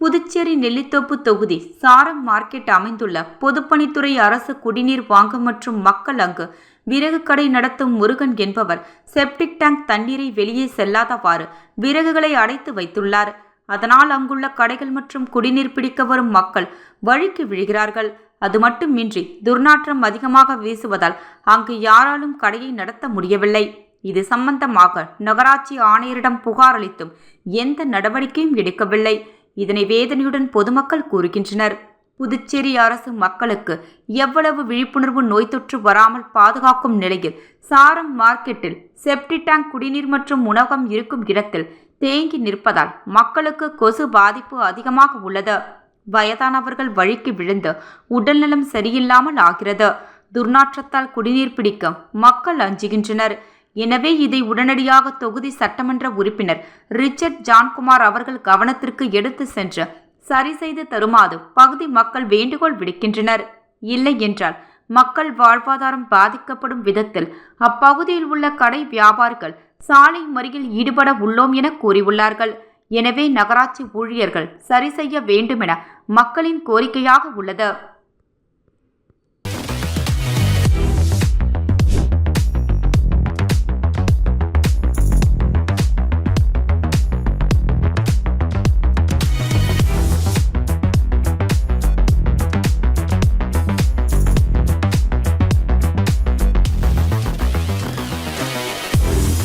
புதுச்சேரி நெல்லித்தோப்பு தொகுதி சாரம் மார்க்கெட் அமைந்துள்ள பொதுப்பணித்துறை அரசு குடிநீர் வாங்க மற்றும் மக்கள் அங்கு விறகு கடை நடத்தும் முருகன் என்பவர் செப்டிக் டேங்க் தண்ணீரை வெளியே செல்லாதவாறு விறகுகளை அடைத்து வைத்துள்ளார். அதனால் அங்குள்ள கடைகள் மற்றும் குடிநீர் பிடிக்க வரும் மக்கள் வழிக்கு விழுகிறார்கள். அது மட்டுமின்றி துர்நாற்றம் அதிகமாக வீசுவதால் அங்கு யாராலும் கடையை நடத்த முடியவில்லை. இது சம்பந்தமாக நகராட்சி ஆணையரிடம் புகார் அளித்தும் எந்த நடவடிக்கையும் எடுக்கவில்லை. இதனை வேதனையுடன் பொதுமக்கள் கூறுகின்றனர். புதுச்சேரி அரசு மக்களுக்கு எவ்வளவு விழிப்புணர்வு நோய் தொற்று வராமல் பாதுகாக்கும் நிலையில் சாரம் மார்க்கெட்டில் செப்டி டேங்க் குடிநீர் மற்றும் உணவகம் இருக்கும் இடத்தில் தேங்கி நிற்பதால் மக்களுக்கு கொசு பாதிப்பு அதிகமாக உள்ளது. வயதானவர்கள் வழிக்கு விழுந்து உடல்நலம் சரியில்லாமல் ஆகிறது. துர்நாற்றத்தால் குடிநீர் பிடிக்க மக்கள் அஞ்சுகின்றனர். எனவே இதை உடனடியாக தொகுதி சட்டமன்ற உறுப்பினர் ரிச்சர்ட் ஜான்குமார் அவர்கள் கவனத்திற்கு எடுத்து சென்று சரி செய்து தருமாறு பகுதி மக்கள் வேண்டுகோள் விடுக்கின்றனர். இல்லை என்றால் மக்கள் வாழ்வாதாரம் பாதிக்கப்படும் விதத்தில் அப்பகுதியில் உள்ள கடை வியாபாரிகள் சாலை மறியலில் ஈடுபட உள்ளோம் என கூறியுள்ளார்கள். எனவே நகராட்சி ஊழியர்கள் சரி செய்ய வேண்டும் என மக்களின் கோரிக்கையாக உள்ளது.